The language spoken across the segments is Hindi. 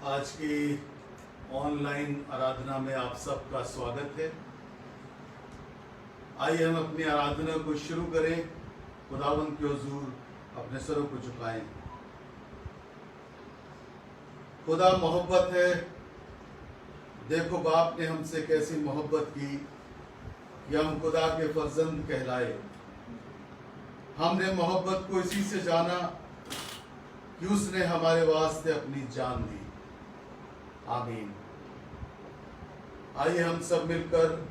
आज की ऑनलाइन आराधना में आप सबका स्वागत है। आइए हम अपनी आराधना को शुरू करें। खुदावंद के हुजूर अपने सरों को झुकाएं। खुदा मोहब्बत है। देखो बाप ने हमसे कैसी मोहब्बत की कि हम खुदा के फर्जंद कहलाए। हमने मोहब्बत को इसी से जाना कि उसने हमारे वास्ते अपनी जान दी। आमीन। आइए हम सब मिलकर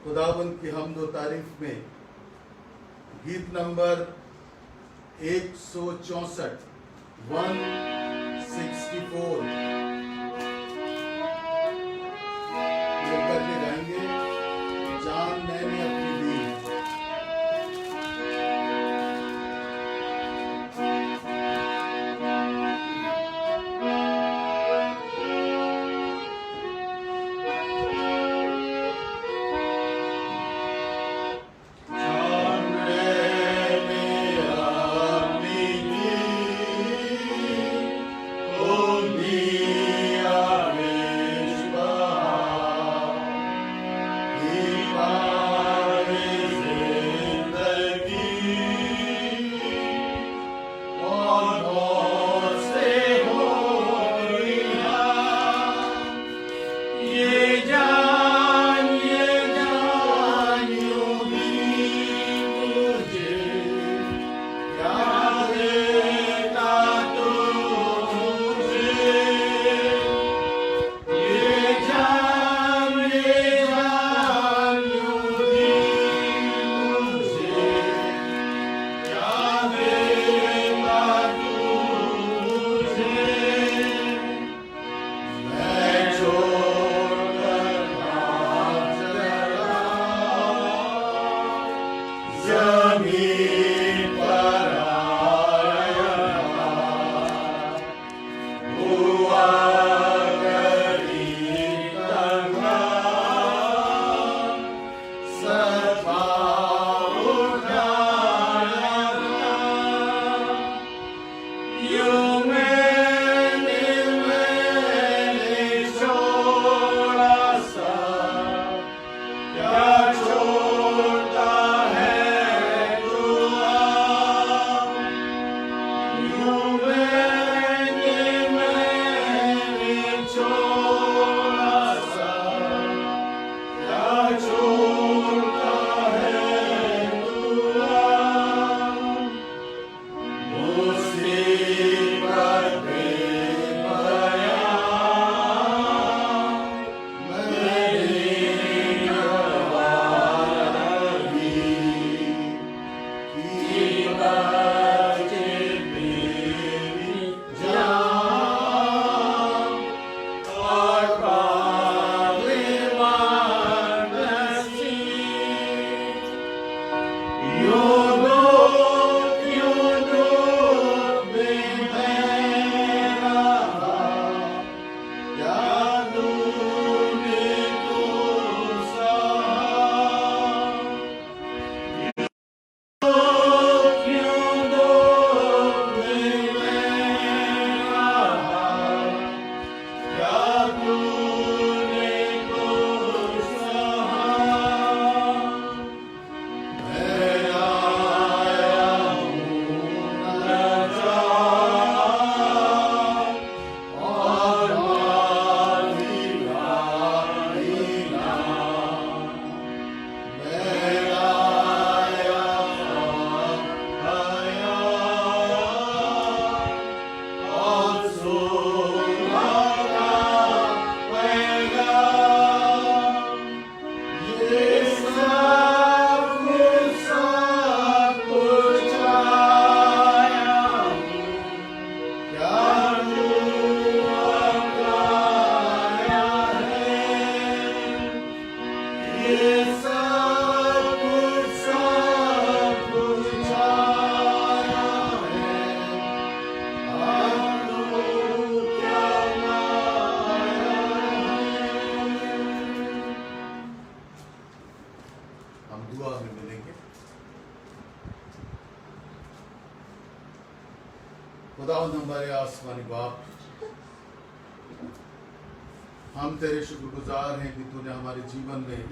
खुदावंद की हम्द व तारीफ में गीत नंबर 164 164 करके गाएंगे। जान मैंने अपनी दी। खुदावंद हमारे आसमानी बाप, हम तेरे शुक्रगुजार हैं कि तूने हमारे जीवन में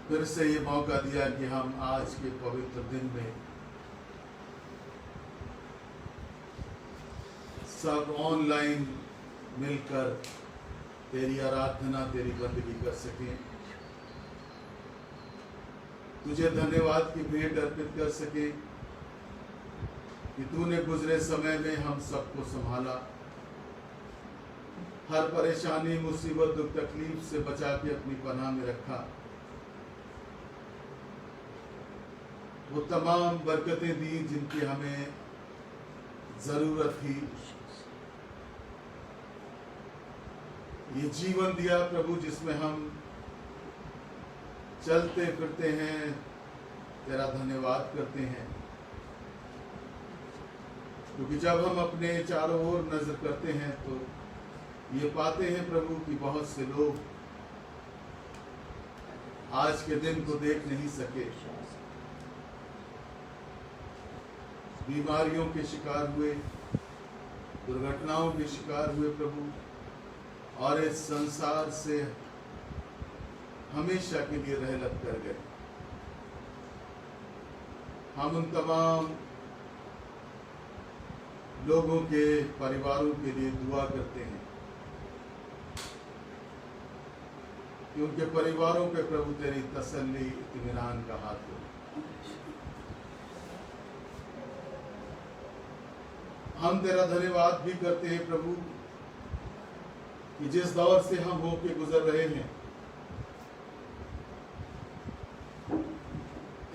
फिर से ये मौका दिया कि हम आज के पवित्र दिन में सब ऑनलाइन मिलकर तेरी आराधना, तेरी बंदगी कर सकें, तुझे धन्यवाद की भेंट अर्पित कर सके कि तूने गुजरे समय में हम सबको संभाला, हर परेशानी, मुसीबत, दुख, तकलीफ से बचा के अपनी पनाह में रखा, वो तमाम बरकतें दी जिनकी हमें जरूरत थी। ये जीवन दिया प्रभु जिसमें हम चलते फिरते हैं, तेरा धन्यवाद करते हैं, क्योंकि जब हम अपने चारों ओर नजर करते हैं तो ये पाते हैं प्रभु कि बहुत से लोग आज के दिन को देख नहीं सके, बीमारियों के शिकार हुए, दुर्घटनाओं के शिकार हुए प्रभु, और इस संसार से हमेशा के लिए रहलत कर गए। हम उन तमाम लोगों के परिवारों के लिए दुआ करते हैं कि उनके परिवारों पे प्रभु तेरी तसल्ली, इत्मीनान का हाथ हो। हम तेरा धन्यवाद भी करते हैं प्रभु कि जिस दौर से हम होके गुजर रहे हैं,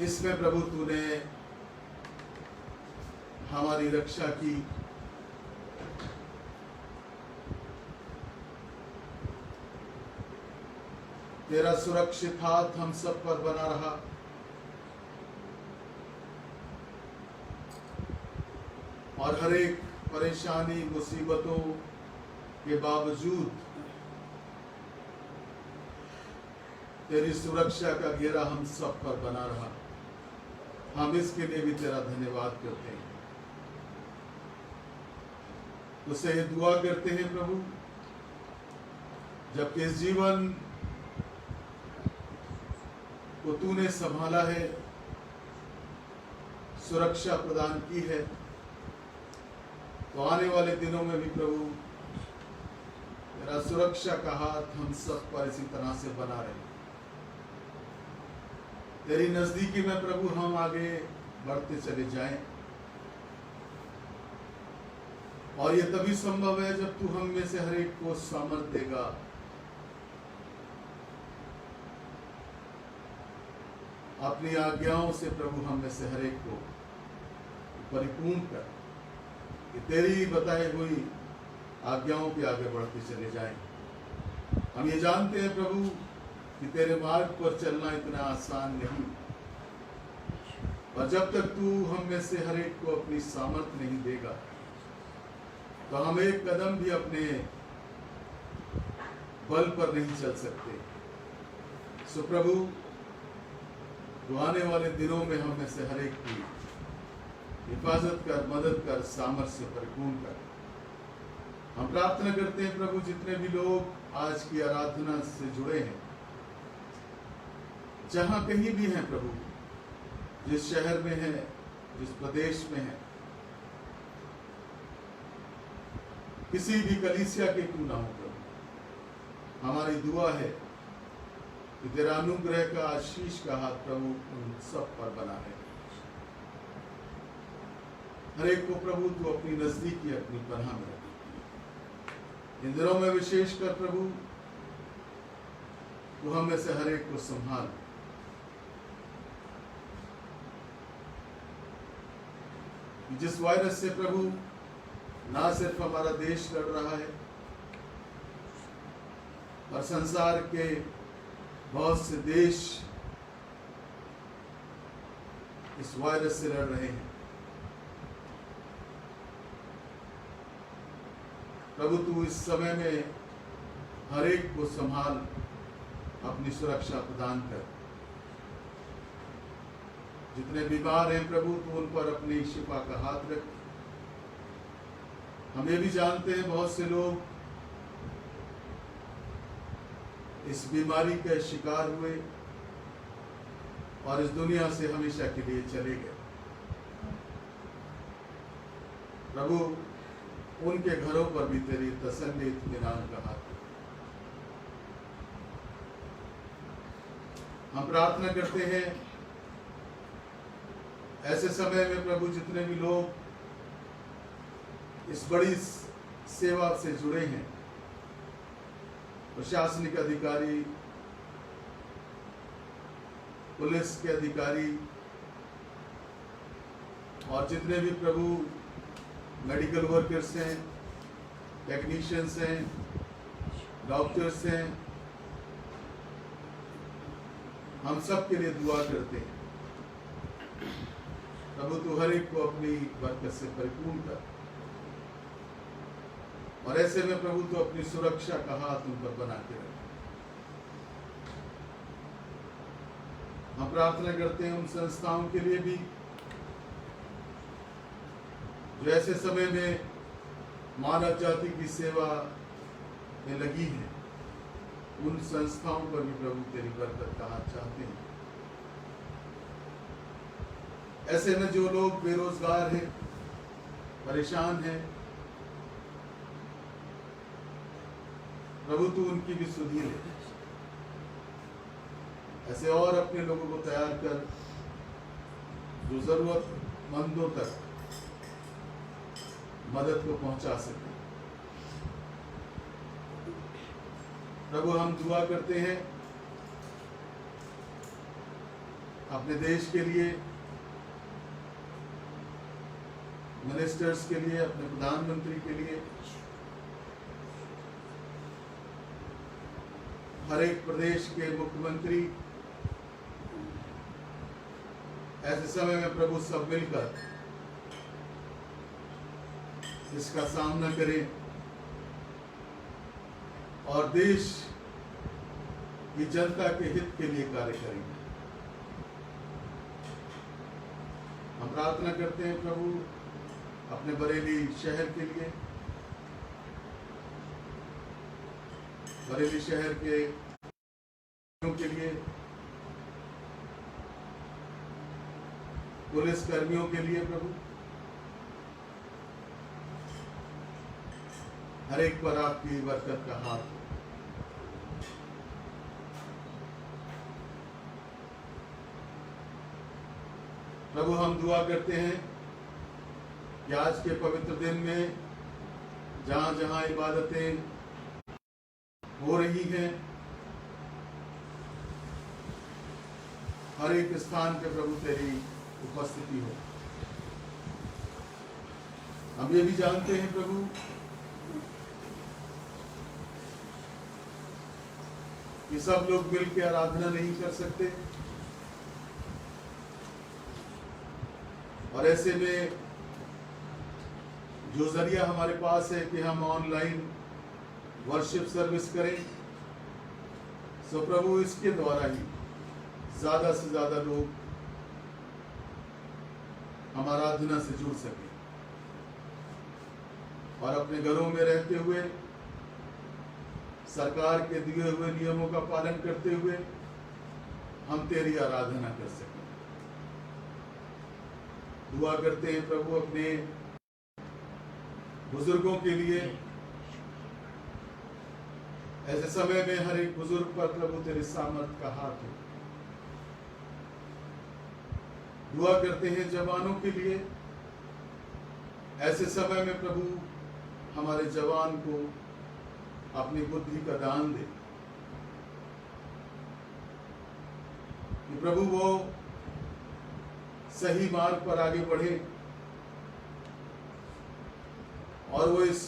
इसमें प्रभु तूने हमारी रक्षा की, तेरा सुरक्षित हाथ हम सब पर बना रहा, और हर एक परेशानी, मुसीबतों के बावजूद तेरी सुरक्षा का घेरा हम सब पर बना रहा। हम इसके लिए भी तेरा धन्यवाद करते हैं, तुझसे ये दुआ करते हैं प्रभु, जबकि इस जीवन को तूने संभाला है, सुरक्षा प्रदान की है, तो आने वाले दिनों में भी प्रभु तेरा सुरक्षा का हाथ हम सब पर इसी तरह से बना रहे। तेरी नजदीकी में प्रभु हम आगे बढ़ते चले जाएं, और ये तभी संभव है जब तू हम में से हर एक को सामर्थ्य देगा, अपनी आज्ञाओं से प्रभु हम में से हर एक को परिपूर्ण कर, कि तेरी बताई हुई आज्ञाओं के आगे बढ़ते चले जाएं। हम ये जानते हैं प्रभु कि तेरे मार्ग पर चलना इतना आसान नहीं, और जब तक तू हम में से हर एक को अपनी सामर्थ्य नहीं देगा, तो हम एक कदम भी अपने बल पर नहीं चल सकते। सो प्रभु, तो आने वाले दिनों में हम में से हर एक की हिफाजत कर, मदद कर, सामर्थ्य से परिपूर्ण कर। हम प्रार्थना करते हैं प्रभु, जितने भी लोग आज की आराधना से जुड़े हैं, जहां कहीं भी हैं प्रभु, जिस शहर में है, जिस प्रदेश में है, किसी भी कलीसिया के क्यों ना हो प्रभु, हमारी दुआ है कि तेरा अनुग्रह का, आशीष का हाथ प्रभु उन सब पर बना है। हर एक को प्रभु तू अपनी नजदीकी, अपनी पनाह में रख। इन दिनों में विशेष कर प्रभु तू हम में से हर एक को संभाल, जिस वायरस से प्रभु ना सिर्फ हमारा देश लड़ रहा है, और संसार के बहुत से देश इस वायरस से लड़ रहे हैं। प्रभु तू इस समय में हर एक को संभाल, अपनी सुरक्षा प्रदान कर। जितने बीमार हैं प्रभु तू उन पर अपनी शिफा का हाथ रख, हम ये भी जानते हैं बहुत से लोग इस बीमारी के शिकार हुए और इस दुनिया से हमेशा के लिए चले गए। प्रभु उनके घरों पर भी तेरी तसल्ली इत्मीनान का हाथ। हम प्रार्थना करते हैं ऐसे समय में प्रभु जितने भी लोग इस बड़ी सेवा से जुड़े हैं, प्रशासनिक अधिकारी, पुलिस के अधिकारी और जितने भी प्रभु मेडिकल वर्कर्स हैं, टेक्नीशियंस हैं, डॉक्टर्स हैं, हम सब के लिए दुआ करते हैं। प्रभु तू हर एक को अपनी बरकत से परिपूर्ण कर और ऐसे में प्रभु तू अपनी सुरक्षा का हाथ उन पर बना के रख। हम प्रार्थना करते हैं उन संस्थाओं के लिए भी जो ऐसे समय में मानव जाति की सेवा में लगी है। उन संस्थाओं पर भी प्रभु तेरी बरकत का हाथ चाहते हैं। ऐसे में जो लोग बेरोजगार हैं, परेशान हैं, प्रभु तू उनकी भी सुधि ले। ऐसे और अपने लोगों को तैयार कर जो जरूरतमंदों तक मदद को पहुंचा सके। प्रभु हम दुआ करते हैं अपने देश के लिए, मिनिस्टर्स के लिए, अपने प्रधानमंत्री के लिए, हर एक प्रदेश के मुख्यमंत्री। ऐसे समय में प्रभु सब मिलकर इसका सामना करें और देश की जनता के हित के लिए कार्य करेंगे। हम प्रार्थना करते हैं प्रभु अपने बरेली शहर के लिए, बरेली शहर के लिए, पुलिस कर्मियों के लिए प्रभु हर एक पर आपकी बरकत का हाथ। प्रभु हम दुआ करते हैं कि आज के पवित्र दिन में जहां जहां इबादतें हो रही हैं, हर एक स्थान पे प्रभु तेरी उपस्थिति हो। हम ये भी जानते हैं प्रभु कि सब लोग मिलकर आराधना नहीं कर सकते और ऐसे में जो जरिया हमारे पास है कि हम ऑनलाइन वर्शिप सर्विस करें, सो प्रभु इसके द्वारा ही ज्यादा से ज्यादा लोग हम आराधना से जुड़ सके और अपने घरों में रहते हुए सरकार के दिए हुए नियमों का पालन करते हुए हम तेरी आराधना कर सकें। दुआ करते हैं प्रभु अपने बुजुर्गों के लिए। ऐसे समय में हर एक बुजुर्ग पर प्रभु तेरे सामर्थ का हाथ हो। दुआ करते हैं जवानों के लिए। ऐसे समय में प्रभु हमारे जवान को अपनी बुद्धि का दान दे कि प्रभु वो सही मार्ग पर आगे बढ़े और वो इस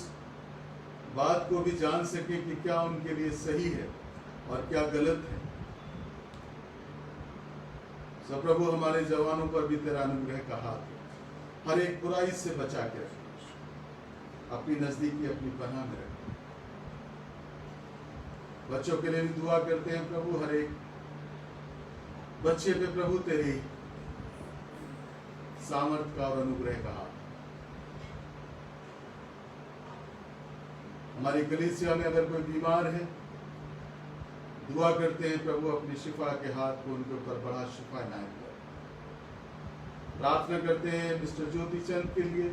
बात को भी जान सके कि क्या उनके लिए सही है और क्या गलत है। सब प्रभु हमारे जवानों पर भी तेरा अनुग्रह का हाथ है। हर एक बुराई से बचा के रखे, अपनी नजदीकी अपनी पनाह में रखे। बच्चों के लिए भी दुआ करते हैं प्रभु, हर एक बच्चे पे प्रभु तेरी सामर्थ का और अनुग्रह का हाथ। हमारी कलीसिया में अगर कोई बीमार है, दुआ करते हैं प्रभु अपनी शिफा के हाथ को उनके ऊपर बड़ा शिफा इनायत कर। प्रार्थना करते हैं मिस्टर ज्योति चंद के लिए।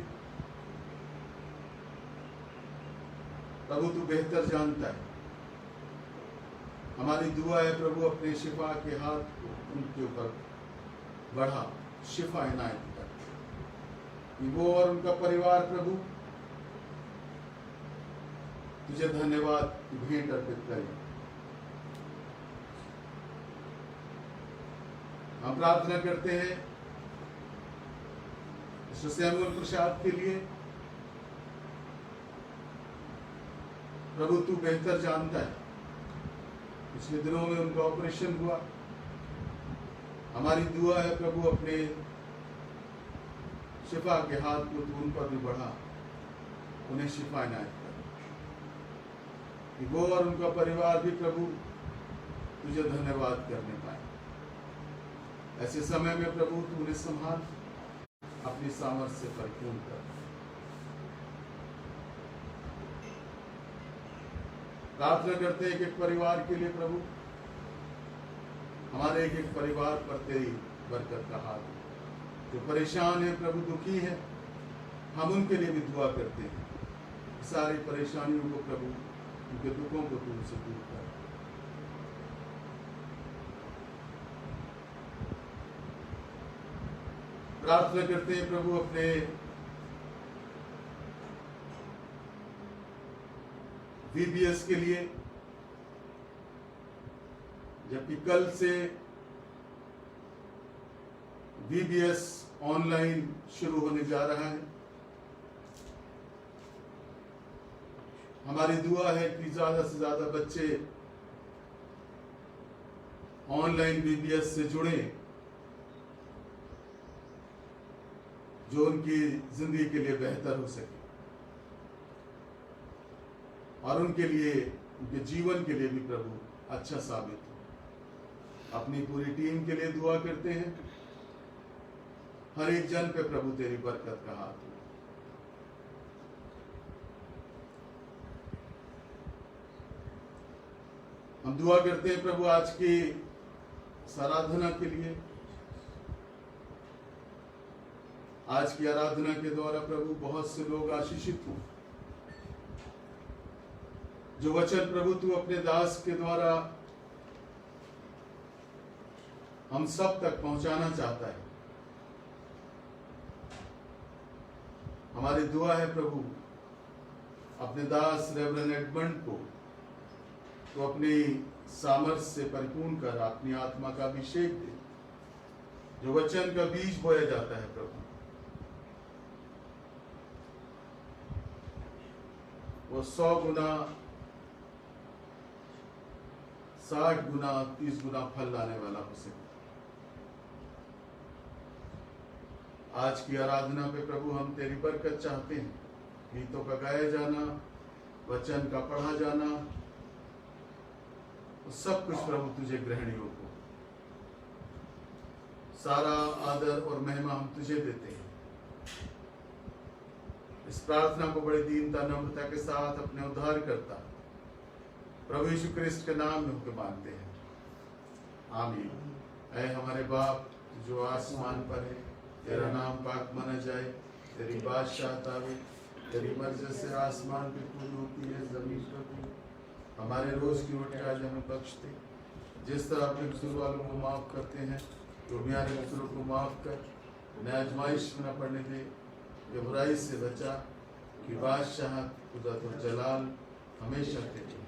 प्रभु तू बेहतर जानता है, हमारी दुआ है प्रभु अपने शिफा के हाथ को उनके ऊपर बढ़ा शिफा इनायत कर, कि वो और उनका परिवार प्रभु तुझे धन्यवाद की भेंट अर्पित करें। हम प्रार्थना करते हैं मिस्टर सैमुअल प्रसाद के लिए। प्रभु तू बेहतर जानता है, पिछले दिनों में उनका ऑपरेशन हुआ। हमारी दुआ है प्रभु अपने शिफा के हाथ को तू उन पर भी बढ़ा, उन्हें शिफा इनायत कर, कि वो और उनका परिवार भी प्रभु तुझे धन्यवाद करने पाए। ऐसे समय में प्रभु तू उन्हें संभाल, अपनी सामर्थ्य से परिपूर्ण कर। प्रार्थना करते हैं एक परिवार के लिए प्रभु, हमारे एक परिवार पर तेरी बरकत का हाथ, जो परेशान है प्रभु, दुखी है, हम उनके लिए भी दुआ करते हैं। सारी परेशानियों को प्रभु, उनके दुखों को तू उनसे दूर कर। प्रार्थना करते हैं प्रभु अपने VBS के लिए, जबकि कल से VBS ऑनलाइन शुरू होने जा रहा है। हमारी दुआ है कि ज्यादा से ज्यादा बच्चे ऑनलाइन VBS से जुड़े, जो उनकी जिंदगी के लिए बेहतर हो सके और उनके लिए, उनके जीवन के लिए भी प्रभु अच्छा साबित हो। अपनी पूरी टीम के लिए दुआ करते हैं, हर एक जन पे प्रभु तेरी बरकत का हाथ हो। हम दुआ करते हैं प्रभु आज की आराधना के लिए। आज की आराधना के द्वारा प्रभु बहुत से लोग आशीषित हों। जो वचन प्रभु तू अपने दास के द्वारा हम सब तक पहुंचाना चाहता है, हमारी दुआ है प्रभु अपने दास रेवरेंड एडमंड को तो अपनी सामर्थ्य से परिपूर्ण कर, अपनी आत्मा का अभिषेक दे। जो वचन का बीज बोया जाता है प्रभु, वो 100 गुना, 60 गुना, 30 गुना फल लाने वाला हो सके। आज की आराधना पे प्रभु हम तेरी बरकत चाहते हैं। गीतों का गाया जाना, वचन का पढ़ा जाना, सब कुछ प्रभु तुझे ग्रहणीय हो। सारा आदर और महिमा हम तुझे देते हैं। इस प्रार्थना को बड़े दीनता नम्रता के साथ अपने उद्धार करता प्रभु यीशु क्रिस्ट के नाम में होकर मांगते हैं, आमीन। ऐ हमारे बाप जो आसमान पर है, तेरा नाम पाक माना जाए, तेरी बादशाहत आवे, तेरी मर्जी से आसमान पे पूरी होती है, जमीन पर भी। हमारे रोज की रोटी आज हमें बख्श दे, जिस तरह अपने कसूर वालों को माफ करते हैं, तो हमारे कसूरों को माफ कर, उन्हें आजमाइश में न पड़ने दे, ये बुराई से बचा, कि बादशाह, कुदरत और जलाल हमेशा तेरे हैं,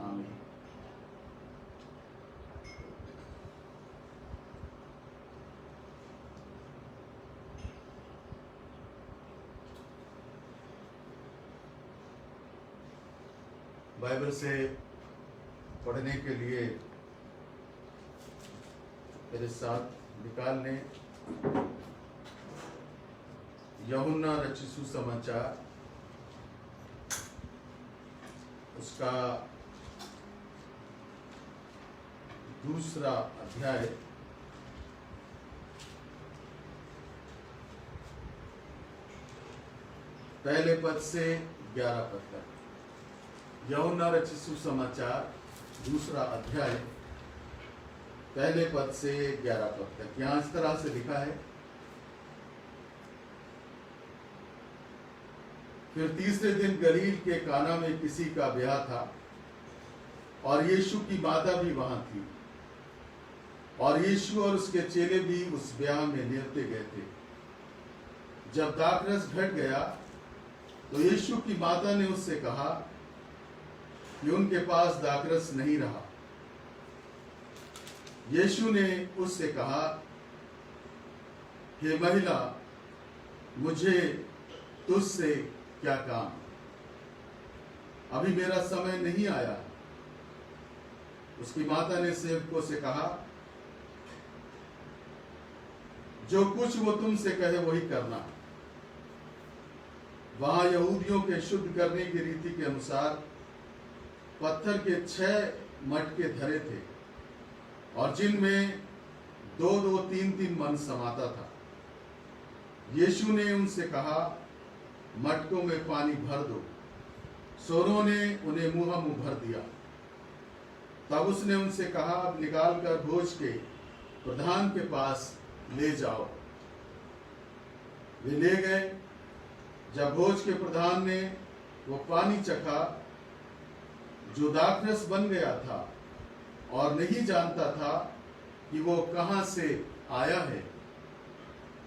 आमीन। बाइबल से पढ़ने के लिए मेरे साथ निकाल लें यूहन्ना रचित सुसमाचार, उसका 2 अध्याय, पहले पद से 11 पद तक। यूहन्ना रचित सुसमाचार 2 अध्याय पहले पद से 11 पद तक। यहाँ इस तरह से लिखा है, फिर तीसरे दिन गलील के काना में किसी का ब्याह था और यीशु की माता भी वहां थी, और यीशु और उसके चेले भी उस ब्याह में नियते गए थे। जब दाखरस घट गया तो यीशु की माता ने उससे कहा कि उनके पास दाखरस नहीं रहा। यीशु ने उससे कहा, हे महिला, मुझे तुझसे क्या काम, अभी मेरा समय नहीं आया। उसकी माता ने सेवकों से कहा, जो कुछ वो तुमसे कहे वही करना। वहां यहूदियों के शुद्ध करने की रीति के अनुसार पत्थर के 6 मटके धरे थे, और जिनमें 2-2, 3-3 मन समाता था। यीशु ने उनसे कहा, मटकों में पानी भर दो। सो उन्होंने उन्हें मुंह भर दिया। तब उसने उनसे कहा, अब निकालकर भोज के प्रधान के पास ले जाओ। वे ले गए। जब भोज के प्रधान ने वो पानी चखा जो दाखरस बन गया था, और नहीं जानता था कि वो कहां से आया है,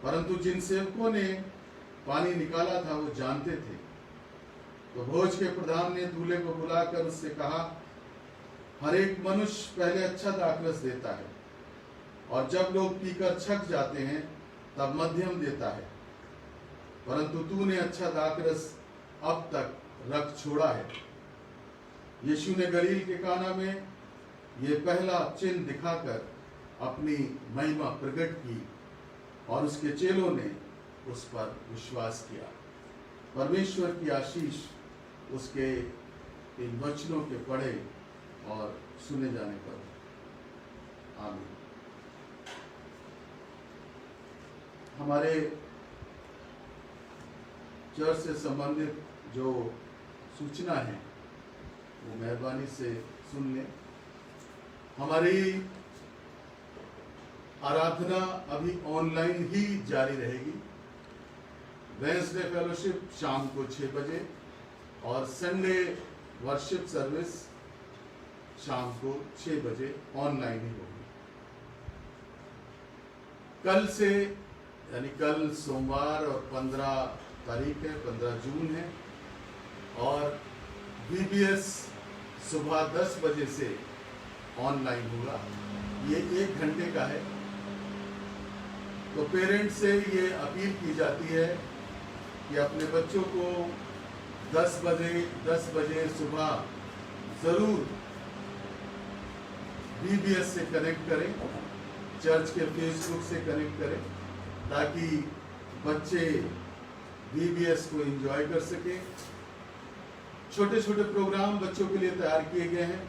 परंतु जिन सेवकों ने पानी निकाला था वो जानते थे, तो भोज के प्रधान ने दूल्हे को बुलाकर उससे कहा, हर एक मनुष्य पहले अच्छा दाखरस देता है, और जब लोग पीकर छक जाते हैं तब मध्यम देता है, परंतु तूने अच्छा दाखरस अब तक रख छोड़ा है। यीशु ने गलील के काना में ये पहला चिन्ह दिखाकर अपनी महिमा प्रकट की, और उसके चेलों ने उस पर विश्वास किया। परमेश्वर की आशीष उसके इन वचनों के पढ़े और सुने जाने पर। आमीन। हमारे चर्च से संबंधित जो सूचना है वो मेहरबानी से सुन लें। हमारी आराधना अभी ऑनलाइन ही जारी रहेगी। वेडनेसडे फेलोशिप शाम को 6 बजे और संडे वर्शिप सर्विस शाम को 6 बजे ऑनलाइन ही होगी। कल से, यानी कल सोमवार और 15 तारीख है, 15 जून है, और VBS सुबह 10 बजे से ऑनलाइन होगा। ये 1 घंटे का है। तो पेरेंट्स से ये अपील की जाती है कि अपने बच्चों को 10 बजे सुबह ज़रूर VBS से कनेक्ट करें, चर्च के फेसबुक से कनेक्ट करें, ताकि बच्चे VBS को एंजॉय कर सकें। छोटे छोटे प्रोग्राम बच्चों के लिए तैयार किए गए हैं।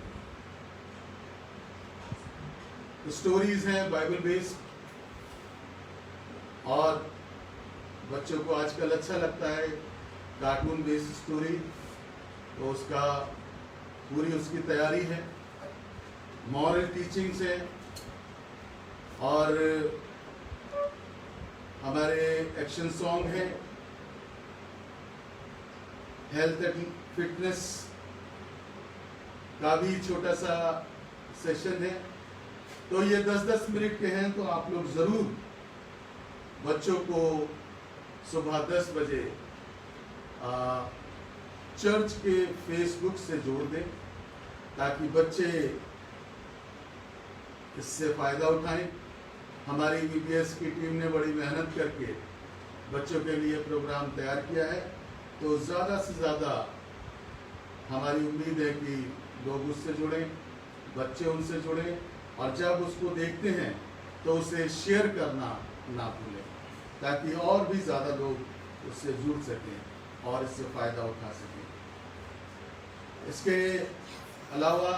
स्टोरीज हैं बाइबल बेस्ड, और बच्चों को आजकल अच्छा लगता है कार्टून बेस्ड स्टोरी, तो उसका पूरी उसकी तैयारी है। मॉरल टीचिंग्स है, और हमारे एक्शन सॉन्ग है, हेल्थ एंड फिटनेस का भी छोटा सा सेशन है। तो ये 10-10 मिनट के हैं, तो आप लोग ज़रूर बच्चों को सुबह 10 बजे चर्च के फेसबुक से जोड़ दें, ताकि बच्चे इससे फ़ायदा उठाएं। हमारी VBS की टीम ने बड़ी मेहनत करके बच्चों के लिए प्रोग्राम तैयार किया है, तो ज़्यादा से ज़्यादा हमारी उम्मीद है कि लोग उससे जुड़ें, बच्चे उनसे जुड़ें, और जब उसको देखते हैं तो उसे शेयर करना ना भूलें, ताकि और भी ज़्यादा लोग उससे जुड़ सकें और इससे फ़ायदा उठा सकें। इसके अलावा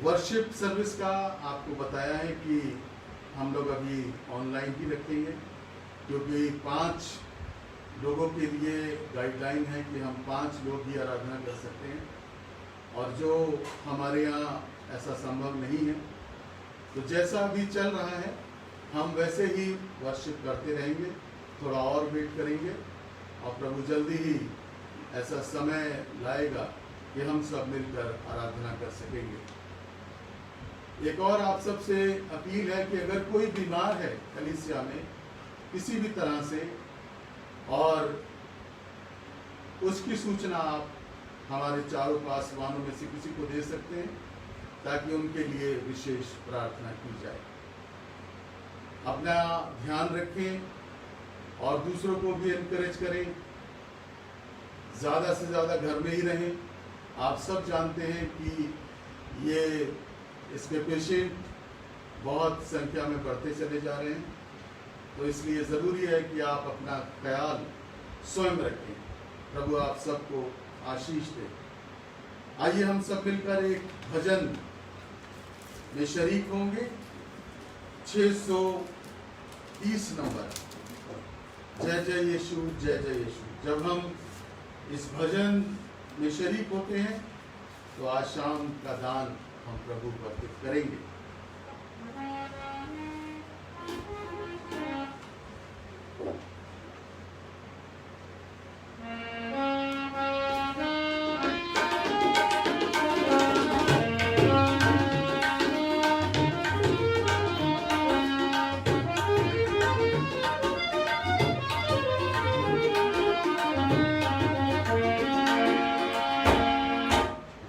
वर्शिप सर्विस का आपको बताया है कि हम लोग अभी ऑनलाइन ही रखेंगे, क्योंकि 5 लोगों के लिए गाइडलाइन है कि हम 5 लोग ही आराधना कर सकते हैं, और जो हमारे यहाँ ऐसा संभव नहीं है, तो जैसा भी चल रहा है हम वैसे ही वर्शिप करते रहेंगे, थोड़ा और वेट करेंगे, और प्रभु जल्दी ही ऐसा समय लाएगा कि हम सब मिलकर आराधना कर सकेंगे। एक और आप सबसे अपील है कि अगर कोई बीमार है कलीसिया में किसी भी तरह से, और उसकी सूचना आप हमारे चारों पासवानों में से किसी को दे सकते हैं, ताकि उनके लिए विशेष प्रार्थना की जाए। अपना ध्यान रखें और दूसरों को भी एनकरेज करें, ज़्यादा से ज़्यादा घर में ही रहें। आप सब जानते हैं कि ये इसके पेशेंट बहुत संख्या में बढ़ते चले जा रहे हैं, तो इसलिए ज़रूरी है कि आप अपना ख्याल स्वयं रखें। प्रभु आप सबको आशीष दे। आइए हम सब मिलकर एक भजन में शरीक होंगे। 630 नंबर, जय जय यीशु जय जय यीशु। जब हम इस भजन में शरीक होते हैं तो आज शाम का दान हम प्रभु को अर्पित करेंगे।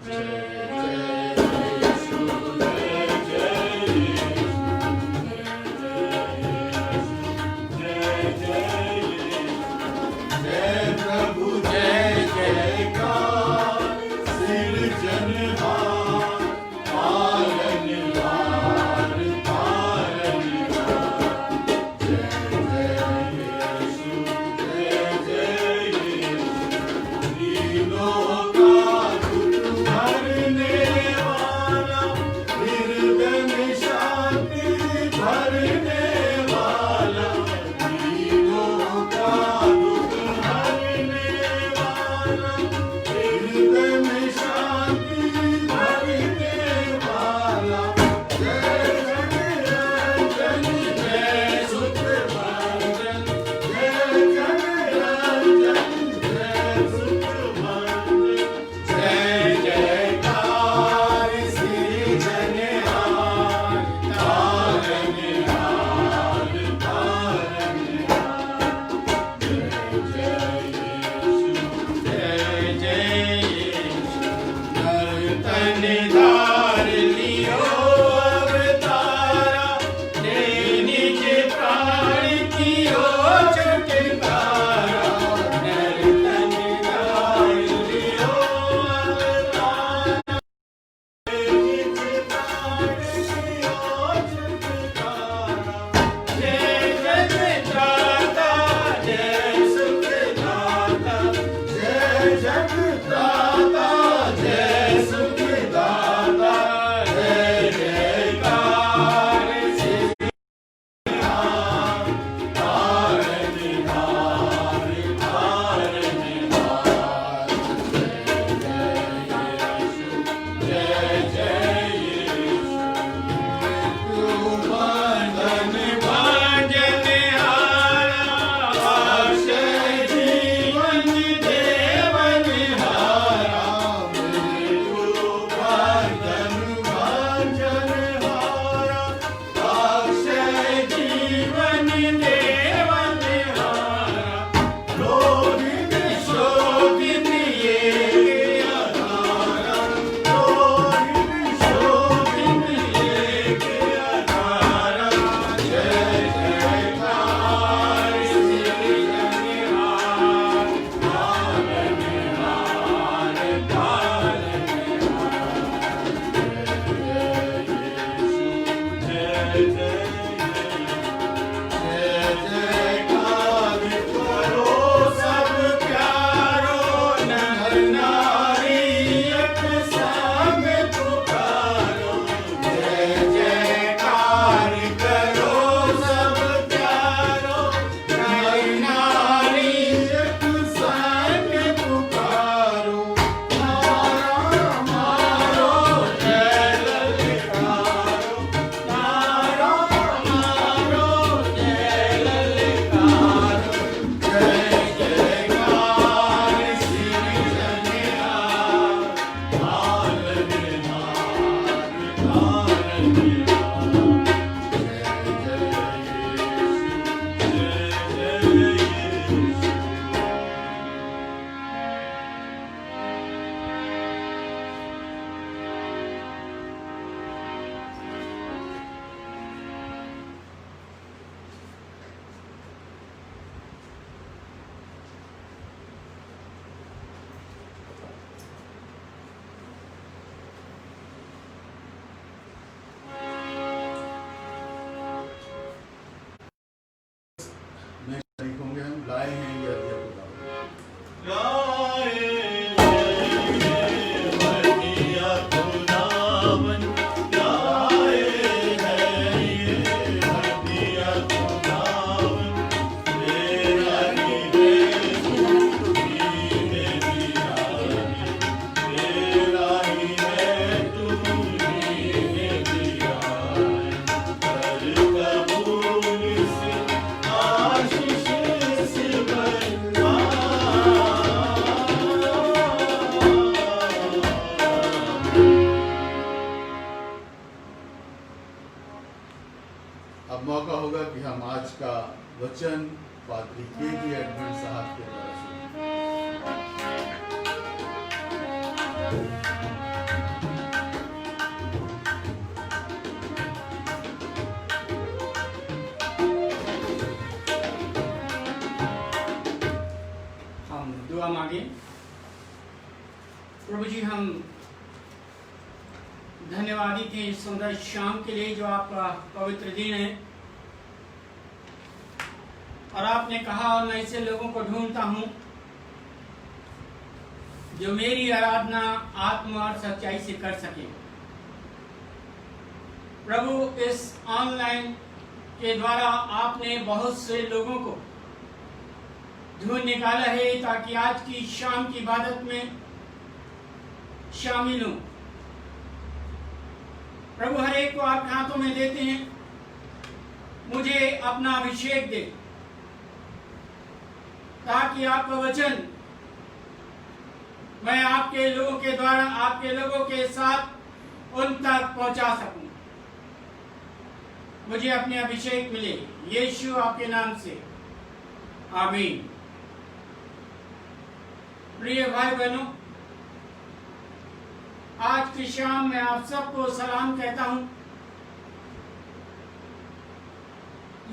जय जय यीशु जय पादरी के एडमंड साहब के द्वारा सुनी। हम दुआ मांगे। प्रभु जी, हम धन्यवादी थे इस सुंदर शाम के लिए जो आपका पवित्र दिन है, और आपने कहा और मैं ऐसे लोगों को ढूंढता हूं जो मेरी आराधना आत्मा और सच्चाई से कर सके। प्रभु, इस ऑनलाइन के द्वारा आपने बहुत से लोगों को ढूंढ निकाला है ताकि आज की शाम की इबादत में शामिल हूं। प्रभु, हर एक को आपके हाथों में देते हैं, मुझे अपना अभिषेक दे ताकि आपका वचन मैं आपके लोगों के द्वारा आपके लोगों के साथ उन तक पहुंचा सकूं। मुझे अपने अभिषेक मिले, यीशु आपके नाम से, आमीन। प्रिय भाई बहनों, आज की शाम में आप सबको सलाम कहता हूं।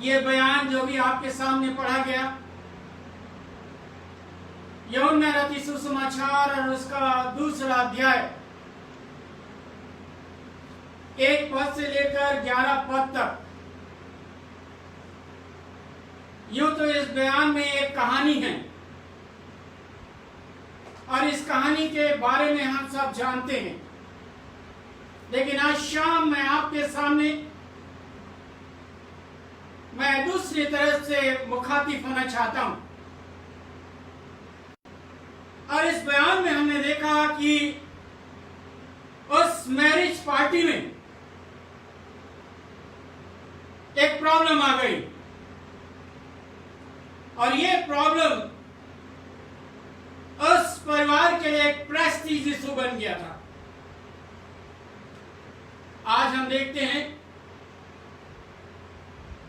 ये बयान जो भी आपके सामने पढ़ा गया, यूहन्ना रचित सुसमाचार और उसका दूसरा अध्याय 1 पद से लेकर 11 पद तक, यूं तो इस बयान में एक कहानी है और इस कहानी के बारे में हम सब जानते हैं, लेकिन आज शाम मैं आपके सामने मैं दूसरी तरह से मुखातिब होना चाहता हूं। और इस बयान में हमने देखा कि उस मैरिज पार्टी में एक प्रॉब्लम आ गई और ये प्रॉब्लम उस परिवार के लिए एक प्रेस्टीज इशू बन गया था। आज हम देखते हैं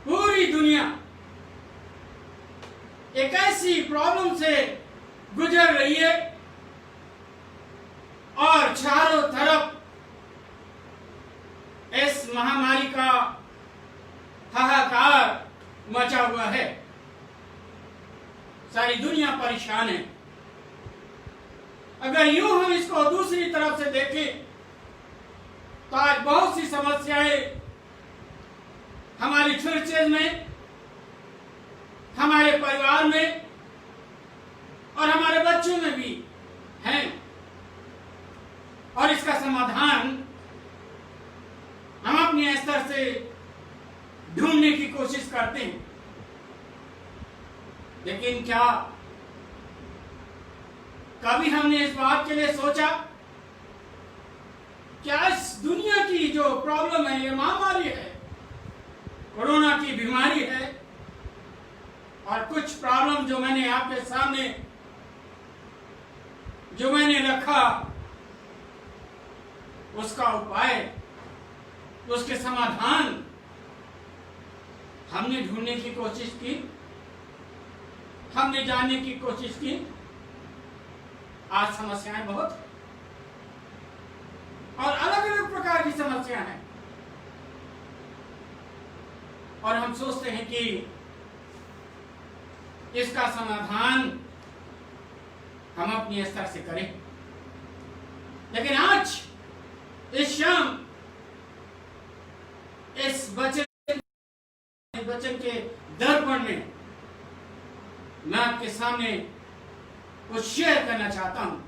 पूरी दुनिया एक ऐसी प्रॉब्लम से गुजर रही है और चारों तरफ इस महामारी का हाहाकार मचा हुआ है। सारी दुनिया परेशान है। अगर यूं हम इसको दूसरी तरफ से देखें तो आज बहुत सी समस्याएं हमारी चर्चेज में, हमारे परिवार में और हमारे बच्चों में भी हैं, और इसका समाधान हम अपने स्तर से ढूंढने की कोशिश करते हैं। लेकिन क्या कभी हमने इस बात के लिए सोचा क्या इस दुनिया की जो प्रॉब्लम है, ये महामारी है, कोरोना की बीमारी है, और कुछ प्रॉब्लम जो मैंने आपके सामने जो मैंने रखा, उसका उपाय, उसके समाधान हमने ढूंढने की कोशिश की, हमने जानने की कोशिश की। आज समस्याएं बहुत और अलग अलग प्रकार की समस्याएं हैं, और हम सोचते हैं कि इसका समाधान हम अपने स्तर से करें। लेकिन आज इस शाम इस वचन के दर्पण में मैं आपके सामने कुछ शेयर करना चाहता हूं।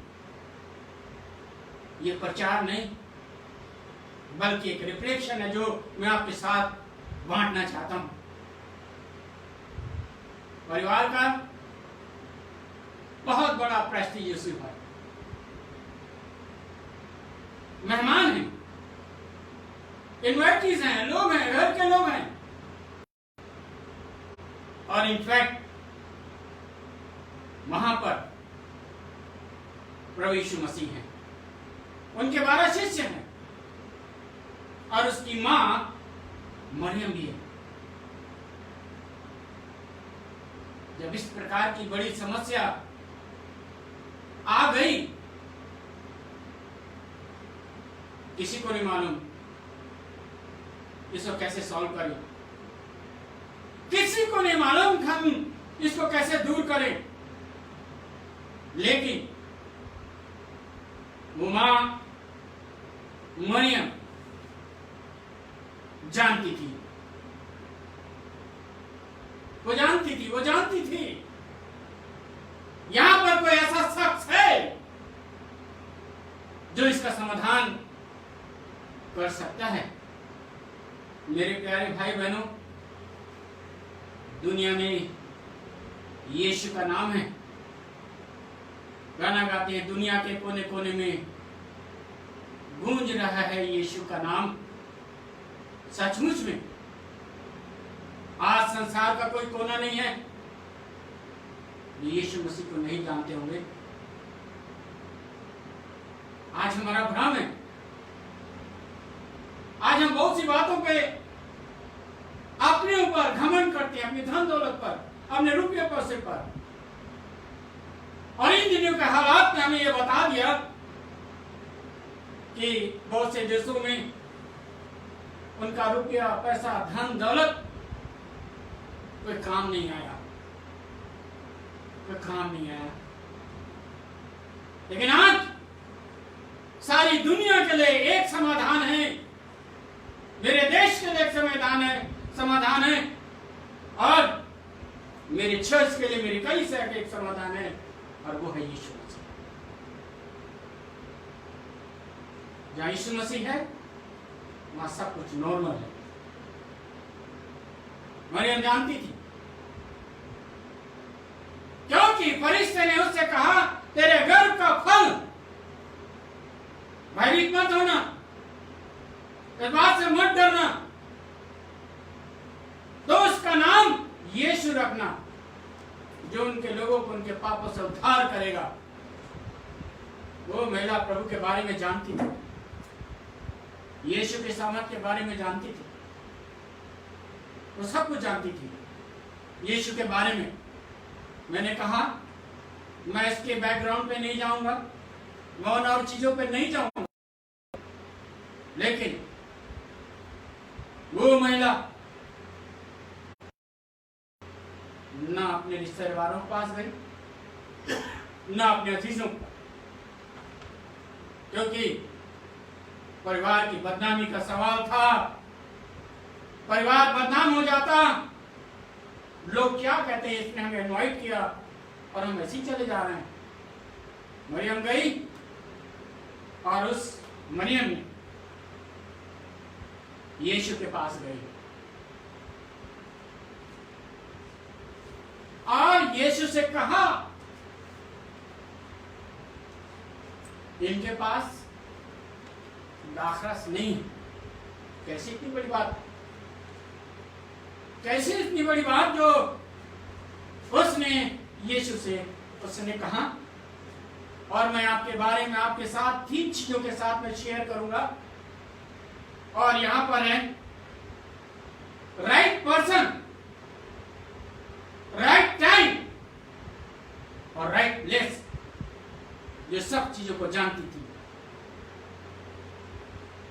ये प्रचार नहीं बल्कि एक रिफ्लेक्शन है जो मैं आपके साथ बांटना चाहता हूं। परिवार का बहुत बड़ा प्रेस्टीज इशू है। मेहमान हैं, इन्वाइटीज हैं, लोग हैं, घर के लोग हैं, और इनफैक्ट वहां पर प्रभु यीशु मसीह हैं, उनके 12 शिष्य हैं और उसकी मां मरियम भी है। जब इस प्रकार की बड़ी समस्या आ गई, किसी को नहीं मालूम इसको कैसे सॉल्व करें, किसी को नहीं मालूम कि हम इसको कैसे दूर करें। लेकिन वो मां मरियम जानती थी, वो जानती थी यहां पर कोई ऐसा शख्स है जो इसका समाधान कर सकता है। मेरे प्यारे भाई बहनों, दुनिया में यीशु का नाम है, गाना गाते हैं, दुनिया के कोने कोने में गूंज रहा है यीशु का नाम। सचमुच में आज संसार का कोई कोना नहीं है जो यीशु मसीह को नहीं जानते होंगे। आज हमारा भ्रम है, आज हम बहुत सी बातों पे अपने ऊपर घमंड करते हैं, अपनी धन दौलत पर, अपने रुपये पैसे पर। और इन दिनों के हालात ने हमें यह बता दिया कि बहुत से देशों में उनका रुपया पैसा धन दौलत कोई काम नहीं आया, कोई काम नहीं आया। लेकिन आज सारी दुनिया के लिए एक समाधान है, मेरे देश के लिए एक समाधान है और मेरे चर्च के लिए, मेरी कलीसिया के एक समाधान है, और वो है यीशु मसीह। जहां यीशु मसीह है वहां सब कुछ नॉर्मल है। मरियम जानती थी, क्योंकि फरिश्ते ने उससे कहा, तेरे गर्भ का फल, भयभीत मत होना, इस बात से मत डरना, तो उसका नाम यीशु रखना, जो उनके लोगों को उनके पापों से उद्धार करेगा। वो महिला प्रभु के बारे में जानती थी, यीशु के सामर्थ्य के बारे में जानती थी, वो सब कुछ जानती थी यीशु के बारे में। मैंने कहा मैं इसके बैकग्राउंड पे नहीं जाऊंगा, मैं और चीजों पे नहीं जाऊंगा, लेकिन वो महिला ना अपने रिश्तेदारों के पास गई, ना अपने अजीजों को, क्योंकि परिवार की बदनामी का सवाल था। परिवार बदनाम हो जाता, लोग क्या कहते हैं, इसने हमें इनवाइट किया और हम ऐसे ही चले जा रहे हैं। मरियम गई और उस मरियम ने यीशु के पास गई और यीशु से कहा, इनके पास दाखरस नहीं। कैसी इतनी बड़ी बात, कैसी इतनी बड़ी बात जो उसने यीशु से उसने कहा। और मैं आपके बारे में आपके साथ 3 चीजों के साथ में शेयर करूंगा। और यहां पर है राइट पर्सन, राइट टाइम और राइट प्लेस, जो सब चीजों को जानती थी,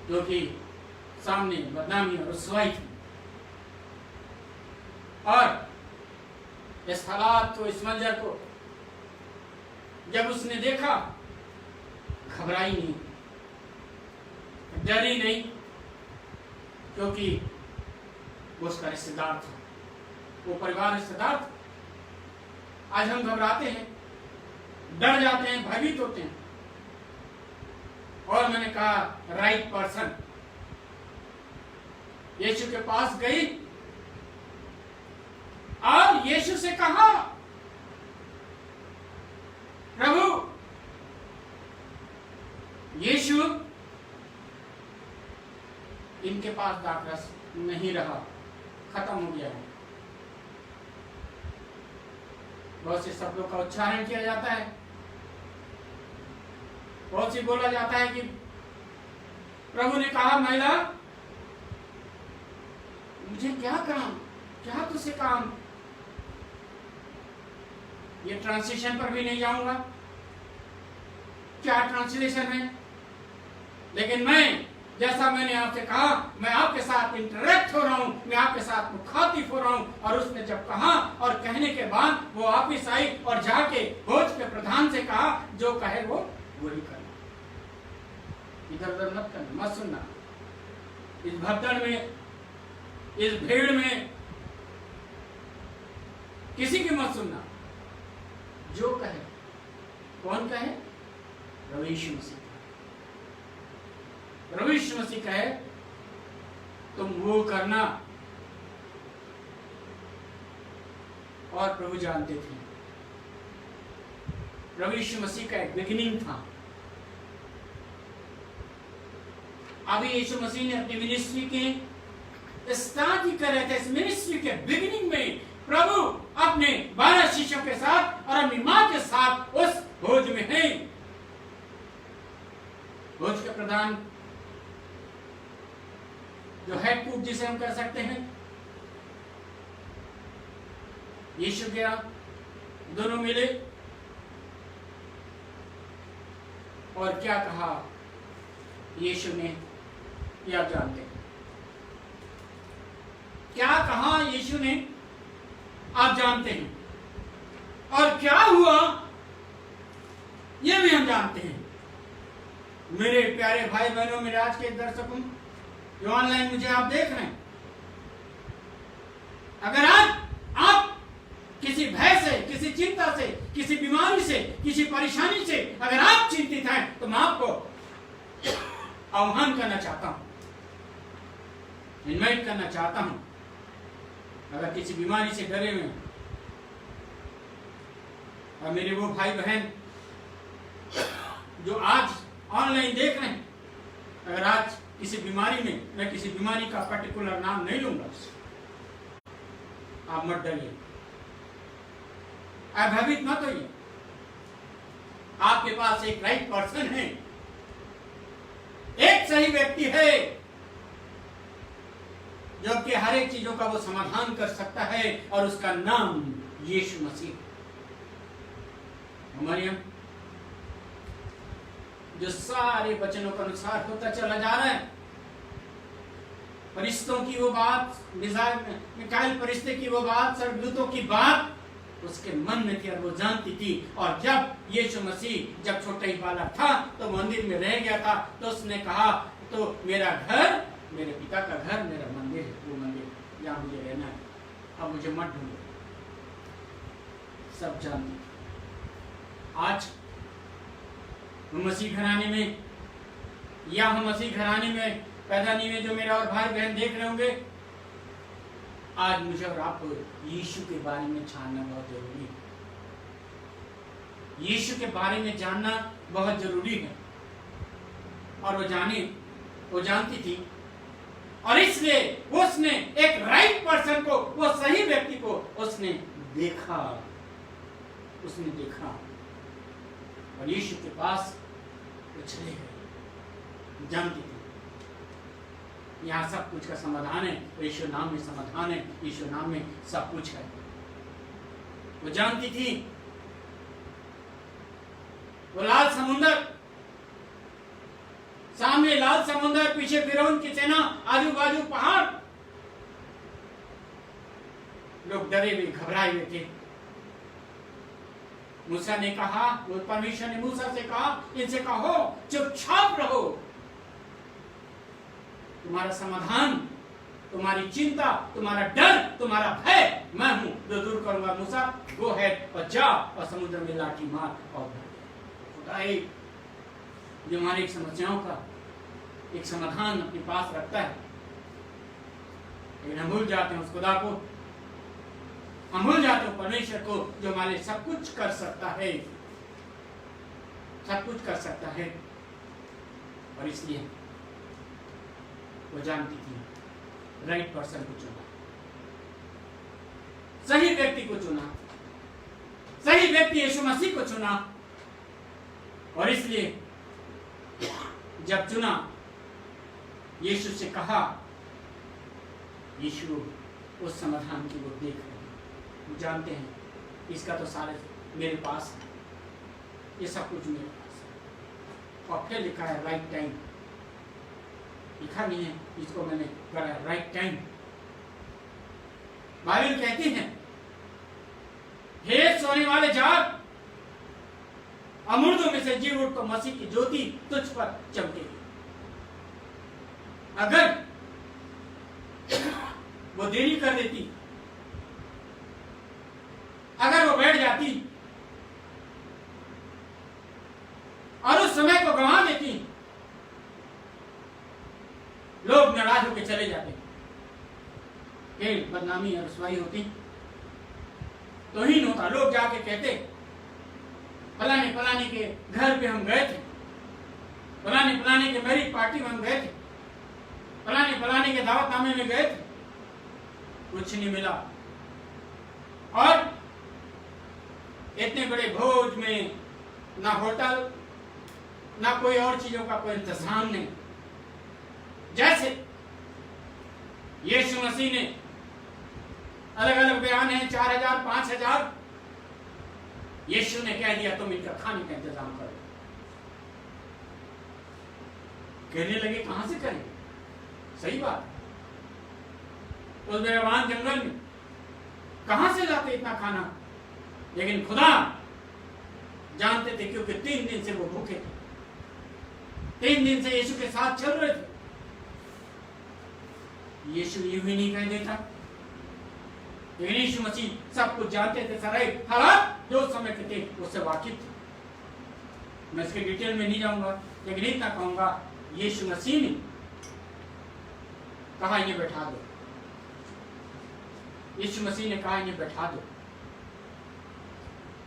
जो कि सामने बदनामी और रुसवाई थी। और इस हालात को, इस मंजर को जब उसने देखा, घबराई नहीं, डरी नहीं, क्योंकि वो उसका रिश्तेदार था, वो परिवार रिश्तेदार था। आज हम घबराते हैं, डर जाते हैं, भयभीत होते हैं। और मैंने कहा राइट पर्सन, यीशु के पास गई और यीशु से कहा, प्रभु, यीशु इनके पास दाखरस नहीं रहा, खत्म हो गया है। बहुत से शब्दों का उच्चारण किया जाता है, बहुत सी बोला जाता है कि प्रभु ने कहा, महिला मुझे क्या काम, क्या तुझसे काम, ये ट्रांसलेशन पर भी नहीं जाऊंगा क्या ट्रांसलेशन है, लेकिन मैं जैसा मैंने आपसे कहा, मैं आपके साथ इंटरेक्ट हो रहा हूं, मैं आपके साथ मुखातिब हो रहा हूं। और उसने जब कहा और कहने के बाद वो वापिस आई और जाके भोज के प्रधान से कहा, जो कहे वो वही करना, इधर उधर मत करना, मत सुनना। इस भगदड़ में, इस भीड़ में किसी की मत सुनना, जो कहे। कौन कहे? प्रभु यीशु मसीह। प्रभु यीशु मसीह कहे तुम वो करना। और प्रभु जानते थे, प्रभु यीशु मसीह का एक बिगिनिंग था। अभी यीशु मसीह ने अपनी मिनिस्ट्री के स्टार्ट ही कर रहे थे। इस मिनिस्ट्री के बिगिनिंग में प्रभु अपने 12 शिष्यों के साथ और अपनी मां के साथ उस भोज में हैं। भोज के प्रधान, जो हेड कुक जिसे हम कह सकते हैं, यीशु गया, दोनों मिले और क्या कहा यीशु ने, ये आप जानते हैं। क्या कहा यीशु ने आप जानते हैं, और क्या हुआ ये भी हम जानते हैं। मेरे प्यारे भाई बहनों, मेरे आज के दर्शकों जो ऑनलाइन मुझे आप देख रहे हैं, अगर आज आप किसी भय से, किसी चिंता से, किसी बीमारी से, किसी परेशानी से अगर आप चिंतित हैं, तो मैं आपको आह्वान करना चाहता हूं, इनवाइट करना चाहता हूं। अगर किसी बीमारी से डरे हुए हैं, और मेरे वो भाई बहन जो आज ऑनलाइन देख रहे हैं, अगर आज किसी बीमारी में, मैं किसी बीमारी का पर्टिकुलर नाम नहीं लूंगा, आप मत डरिए, आप भयभीत मत होइए। आपके पास एक राइट पर्सन है, एक सही व्यक्ति है जो कि हर एक चीजों का वो समाधान कर सकता है, और उसका नाम यीशु मसीह। मरियम जो सारे वचनों के अनुसार होता चला जा रहा है, फरिश्तों की वो बात, मिकाएल फरिश्ते की वो बात, स्वर्गदूतों की बात उसके मन में थी और वो जानती थी। और जब यीशु मसीह जब छोटा ही बालक था तो मंदिर में रह गया था, तो उसने कहा, तो मेरा घर, मेरे पिता का घर मेरा मंदिर है, वो मंदिर जहाँ मुझे रहना है, अब मुझे मत ढूंढो। सब जानते। आज मसीह घराने में, या हम मसीह घराने में पैदा नहीं हुए, जो मेरा और भाई बहन देख रहे होंगे, आज मुझे और आपको यीशु के बारे में जानना बहुत जरूरी है। यीशु के बारे में जानना बहुत जरूरी है। और वो जानती थी, और इसलिए उसने एक राइट पर्सन को, वो सही व्यक्ति को उसने देखा, और यीशु के पास वो चले गए। जानती थी यहाँ सब कुछ का समाधान है, यीशु नाम में समाधान है, यीशु नाम में सब कुछ है। वो जानती थी वो लाल समुंदर, सामने लाल समुंदर, पीछे फिरौन की सेना, आजू बाजू पहाड़, लोग डरे हुए, घबराए हुए थे। मूसा ने कहा, परमेश्वर ने मूसा से कहा, इनसे कहो चुपचाप रहो, तुम्हारा समाधान, तुम्हारी चिंता, तुम्हारा डर, तुम्हारा भय मैं हूं जो दूर करूंगा। मूसा गो हेड और जा और समुद्र में लाठी मार और खुदाई जो हमारी समस्याओं का एक समाधान अपने पास रखता है, लेकिन हम भूल जाते हैं उस खुदा को, हम भूल जाते हैं परमेश्वर को जो हमारे सब कुछ कर सकता है, सब कुछ कर सकता है। और इसलिए वो जानती थी, राइट पर्सन को चुना, सही व्यक्ति को चुना, सही व्यक्ति यीशु मसीह को चुना। और इसलिए जब चुना, यीशु से कहा, यीशु उस समाधान की वो देख रहे हैं। जानते हैं इसका तो सारे मेरे पास है, ये सब कुछ मेरे पास है। और फिर लिखा है राइट टाइम, लिखा नहीं है, इसको मैंने करा राइट टाइम। बाइबल कहती है, हे सोने वाले जाग, अमूर्तों में से जी उठ, तो मसीह की ज्योति तुझ पर चमकेगी। अगर वो देरी कर देती, अगर वो बैठ जाती और उस समय को गंवा देती, लोग नाराज होकर चले जाते, फिर बदनामी और रुसवाई होती, तौहीन होता। लोग जाके कहते, फलाने फलाने के घर पे हम गए थे, फलाने फलाने के मैरिज पार्टी में हम गए थे, फलाने फलाने के दावतनामे में गए थे, कुछ नहीं मिला। और इतने बड़े भोज में ना होटल, ना कोई और चीजों का कोई इंतजाम नहीं। जैसे यीशु मसीह ने, अलग अलग बयान है, 4000 5000, यीशु ने कह दिया तुम इनका खाने का इंतजाम करो। कहने लगे कहां से करें? सही बात, उस बेरवान जंगल में कहां से लाते इतना खाना? लेकिन खुदा जानते थे, क्योंकि 3 दिन से वो भूखे थे, 3 दिन से यीशु के साथ चल रहे थे। यीशु यूं ही नहीं कह देता, लेकिन यीशु मसीह सब कुछ जानते थे, सारे हालात जो समय के थे उससे वाकिफ थे। मैं इसके डिटेल में नहीं जाऊंगा, लेकिन इतना कहूंगा, यीशु मसीह ने कहा इन्हें बैठा दो, यीशु मसीह ने कहा इन्हें बैठा दो।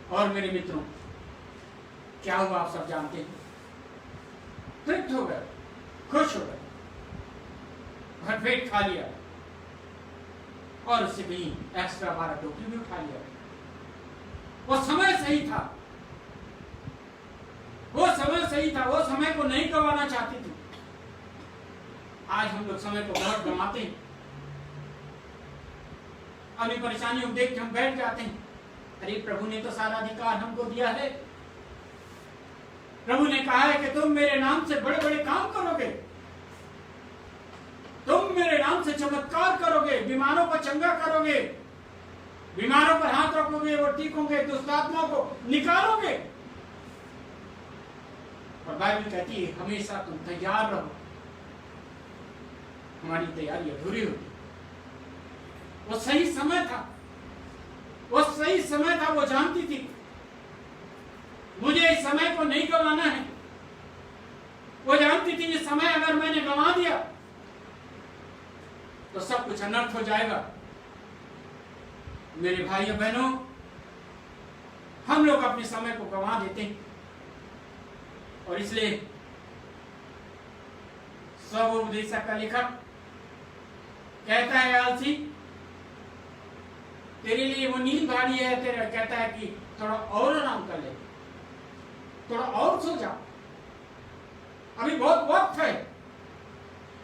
और मेरे मित्रों, क्या हुआ आप सब जानते हैं, तृप्त हो गए, खुश हो गए, भरपेट खा लिया, और उससे भी एक्स्ट्रा 12 टोकरी भी उठा लिया। वो समय सही था, वो समय सही था, वो समय को नहीं गंवाना चाहती थी। आज हम लोग समय को बहुत गंवाते हैं, अपनी परेशानियों को देख के हम बैठ जाते हैं, अरे प्रभु ने तो सारा अधिकार हमको दिया है, प्रभु ने कहा है कि तुम मेरे नाम से बड़े बड़े काम करोगे, तुम मेरे नाम से चमत्कार करोगे, बीमारों को चंगा करोगे, बीमारों पर हाथ रखोगे वो ठीक होंगे, दुष्टात्माओं को निकालोगे। और बाइबल कहती है हमेशा तुम तैयार रहो। हमारी तैयारी अधूरी होती। वो सही समय था, वो सही समय था, वो जानती थी मुझे इस समय को नहीं गंवाना है। वो जानती थी ये समय अगर मैंने गंवा दिया तो सब कुछ अनर्थ हो जाएगा। मेरे भाइयों बहनों, हम लोग अपने समय को गंवा देते हैं, और इसलिए स्वोपदेशक का लेखक कहता है, आलसी तेरे लिए वो नींद भारी है, तेरा कहता है कि थोड़ा और आराम कर ले, थोड़ा और सो जा, अभी बहुत वक्त है।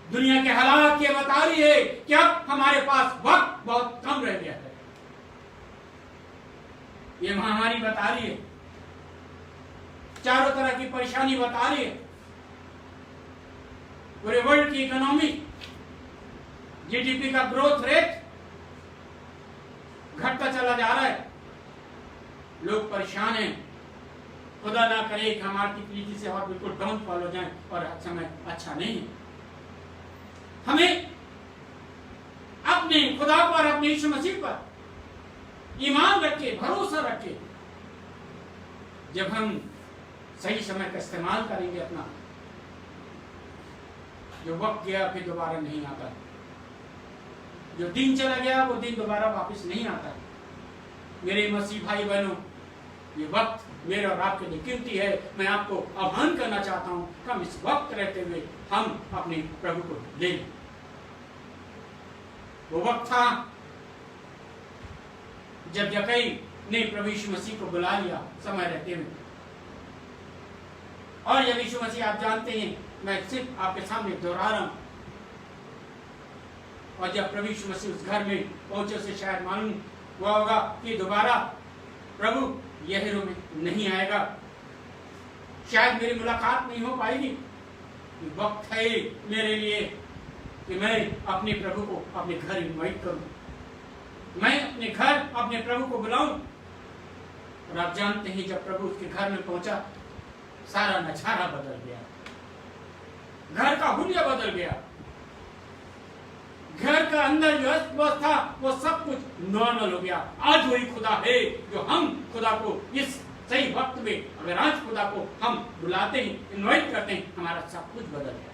दुनिया के हालात ये बता रही है कि अब हमारे पास वक्त बहुत कम रह गया है। ये महामारी बता रही है, चारों तरह की परेशानी बता रही है, पूरे वर्ल्ड की इकोनॉमी, जीडीपी का ग्रोथ रेट घटता चला जा रहा है, लोग परेशान हैं। खुदा ना करे कि हम आर्थिक नीति से और बिल्कुल डाउनफॉल हो जाएं, और समय अच्छा नहीं है। हमें अपने खुदा पर, अपने यीशु मसीह पर ईमान रखे, भरोसा रखे। जब हम सही समय का इस्तेमाल करेंगे अपना, जो वक्त गया फिर दोबारा नहीं आता, जो दिन चला गया वो दिन दोबारा वापस नहीं आता। मेरे मसीह भाई बहनों, ये वक्त मेरे और आपके लिए कीमती है। मैं आपको आह्वान करना चाहता हूं कि हम इस वक्त रहते हुए हम अपने प्रभु को ले लें। वो वक्त था जब जक्कई ने प्रभु यीशु मसीह को बुला लिया समय रहते हुए। और जब यीशु मसीह, आप जानते हैं, मैं सिर्फ आपके सामने दोहरा रहा हूं, और जब प्रभु यीशु मसीह उस घर में पहुंचे, उसे शायद मालूम हुआ होगा कि दोबारा प्रभु यही में नहीं आएगा, शायद मेरी मुलाकात नहीं हो पाएगी। वक्त है मेरे लिए कि मैं अपने प्रभु को अपने घर इनवाइट करूं, मैं अपने घर अपने प्रभु को बुलाऊं। और आप जानते हैं जब प्रभु उसके घर में पहुंचा, सारा नजारा बदल गया, घर का हुलिया बदल गया, घर का अंदर जो अस्त था वो सब कुछ नॉर्मल हो गया। आज वही खुदा है जो हम खुदा को इस सही वक्त में, अगर आज खुदा को हम बुलाते हैं, इनवाइट करते हैं, हमारा सब कुछ बदल गया।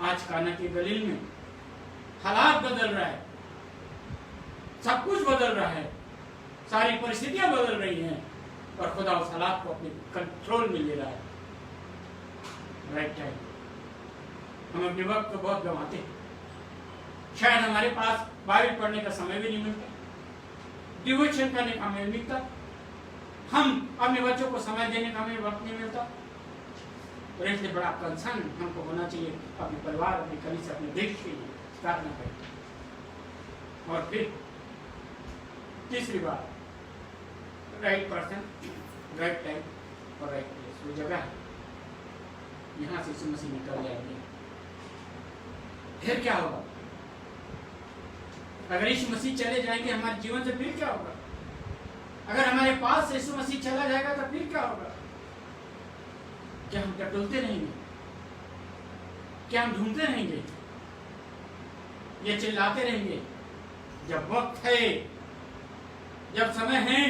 आज काना के गलील में हालात बदल रहा है, सब कुछ बदल रहा है, सारी परिस्थितियां बदल रही हैं, और खुदा उस हालात को अपने कंट्रोल में ले रहा है। Right time. हम अपने वक्त को बहुत गंवाते हैं, शायद हमारे पास बाइबल पढ़ने का समय भी नहीं मिलता, डिवोशन करने का समय मिलता, हम अपने बच्चों को समय देने का हमें वक्त नहीं मिलता। और इसलिए बड़ा कंसर्न हमको होना चाहिए अपने परिवार, अपने कलीसिया, अपने देश के लिए प्रार्थना करें। और फिर तीसरी बात, राइट पर्सन, राइट टाइम और राइट प्लेस। वो जगह है, यहां से यीशु मसीह निकल जाएंगे। फिर क्या होगा? अगर यीशु मसीह चले जाएंगे हमारे जीवन से, फिर क्या होगा? अगर हमारे पास यीशु मसीह चला जाएगा तो फिर क्या होगा? क्या हम टटोलते रहेंगे? क्या हम ढूंढते रहेंगे? ये चिल्लाते रहेंगे? जब वक्त है, जब समय है,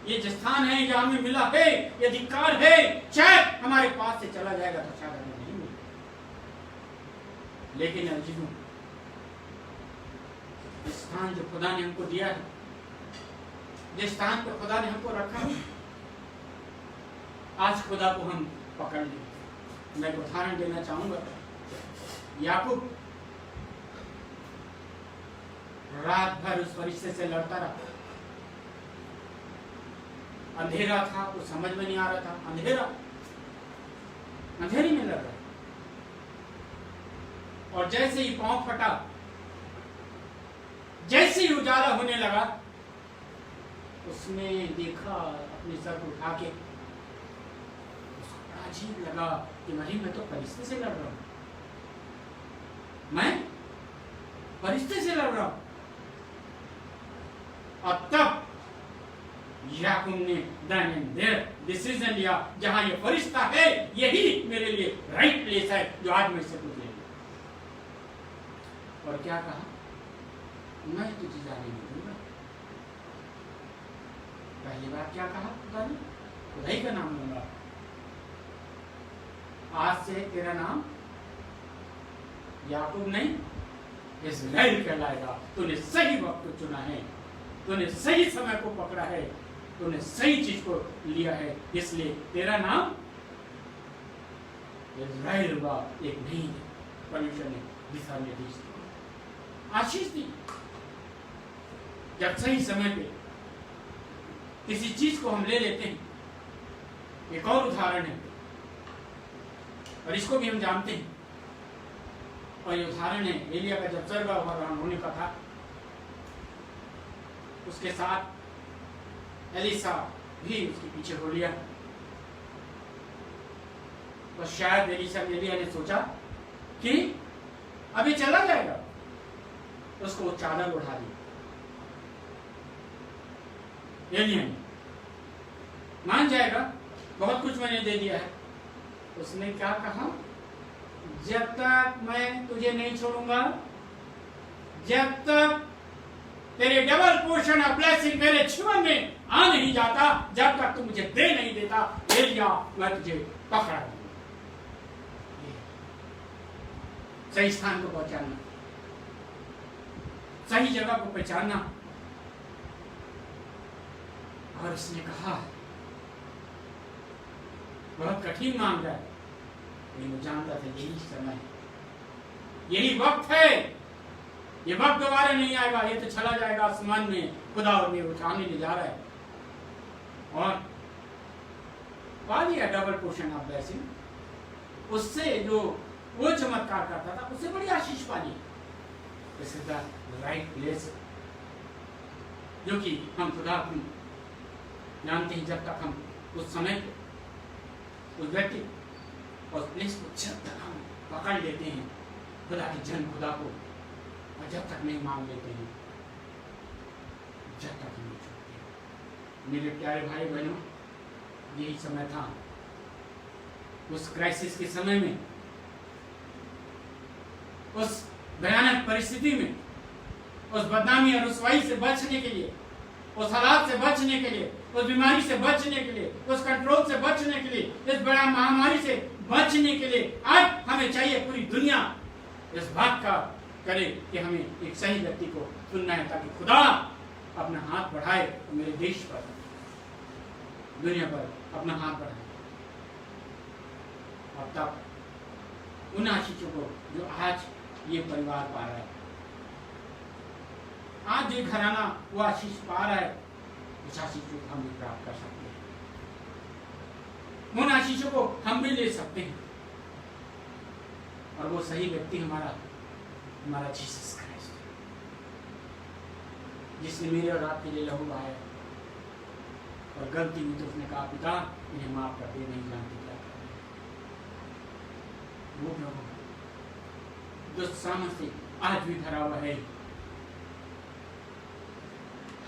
ये जो स्थान है, जो हमें मिला है, ये अधिकार है, शायद हमारे पास से चला जाएगा तो शायद हमें नहीं मिलेगा। लेकिन अर्जुन, इस स्थान जो खुदा ने हमको दिया है, जिस स्थान पर खुदा ने हमको रखा है, आज खुदा को हम पकड़ लें। मैं एक उदाहरण देना चाहूंगा। याकूब रात भर उस फरिश्ते से लड़ता रहा, अंधेरा था, कुछ समझ में नहीं आ रहा था, अंधेरी में लड़ रहा। और जैसे ही पांव फटा, जैसे ही उजाला होने लगा, उसने देखा, अपने सर को उठा के, उसको बड़ा अजीब लगा कि मैं तो फरिश्ते से लड़ रहा हूं, मैं फरिश्ते से लड़ रहा हूं। और तब याकूब ने डिसीजन लिया, जहां ये फरिश्ता है, यही मेरे लिए राइट प्लेस है, जो आज मैं इसे कुछ ले। और क्या कहा? मैं तुझे जाने नहीं दूंगा। पहली बार क्या कहा खुदा ने? खुदा ही का नाम लूंगा। आज से तेरा नाम याकूब नहीं, इस्राएल कहलाएगा। तूने सही वक्त चुना है, तूने सही समय को पकड़ा है, तूने सही चीज को लिया है, इसलिए तेरा नाम इस्राएल हुआ। एक नहीं है, परमेश्वर ने दिशा निर्देश दिया, आशीष दी। जब सही समय पे किसी चीज को हम ले लेते हैं, एक और उदाहरण है, और इसको भी हम जानते हैं, और ये उदाहरण है एलिया का। जब सर्वभरण होने का था, उसके साथ एलिसा भी उसके पीछे हो लिया। तो शायद एलिया ने सोचा कि अभी चला जाएगा, उसको वो चादर उठा दी। एलिया ने मान जाएगा, बहुत कुछ मैंने दे दिया है। उसने क्या कहा? जब तक मैं तुझे नहीं छोड़ूंगा, जब तक तेरे डबल पोर्शन ऑफ ब्लेसिंग मेरे जीवन में आ नहीं जाता, जब तक तू मुझे दे नहीं देता, एलिया मैं तुझे पकड़ा दूंगा। सही स्थान को पहचानना, सही जगह को पहचानना। और उसने कहा, बहुत कठिन मांग रहा है, लेकिन वो जानता था यही समय है, यही वक्त है। ये वक्त दोबारा नहीं आएगा, ये तो चला जाएगा आसमान में, खुदा और में उठाने ले जा रहा है। और पा लिया डबल पोर्शन ऑफ ब्लेसिंग। उससे जो वो चमत्कार करता था, उससे बड़ी आशीष पा ली। This is the right place. जो कि हम खुदा को जानते हैं। जब तक हम उस समय को, उस व्यक्ति और प्लेस को जब तक हम पकड़ लेते हैं खुदा के जन खुदा को, और जब तक नहीं मान लेते हैं, जब तक नहीं छूटते। मेरे प्यारे भाई बहनों, यही समय था उस क्राइसिस के समय में, उस भयानक परिस्थिति में, उस बदनामी और रुसवाई से बचने के लिए, उस हालात से बचने के लिए, उस बीमारी से बचने के लिए, उस कंट्रोल से बचने के लिए, इस बड़ा महामारी से बचने के लिए आज हमें चाहिए पूरी दुनिया इस बात का करे कि हमें एक सही व्यक्ति को चुनना है, ताकि खुदा अपना हाथ बढ़ाए और मेरे देश पर, दुनिया पर अपना हाथ बढ़ाए। और तब उन आशीषों को जो आज ये परिवार पा रहा है, आज जो घराना वो आशीष पा रहा है, उस आशीषों को हम भी प्राप्त कर सकते हैं, उन आशीषों को हम भी ले सकते हैं। और वो सही व्यक्ति हमारा जीसस क्राइस्ट, जिसने मेरे और आपके लिए लहू बहाया, और गलती में तो उसने कहा पिता इन्हें माफ कर दे, नहीं जानते क्या कर रहे। वो प्रभु जो सामर्थ्य आज भी भरा हुआ है।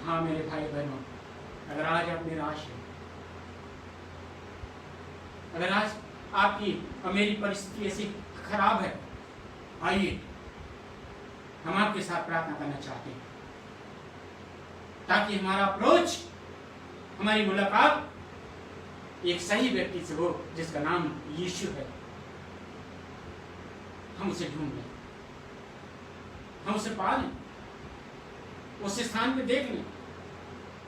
हाँ मेरे भाई बहनों, अगर आज आप निराश हैं, अगर आज आपकी और मेरी परिस्थिति ऐसी खराब है, आइए हम आपके साथ प्रार्थना करना चाहते हैं, ताकि हमारा अप्रोच, हमारी मुलाकात एक सही व्यक्ति से हो जिसका नाम यीशु है। हम उसे ढूंढ लें, हम उसे पा लें, उस स्थान पे देख लें,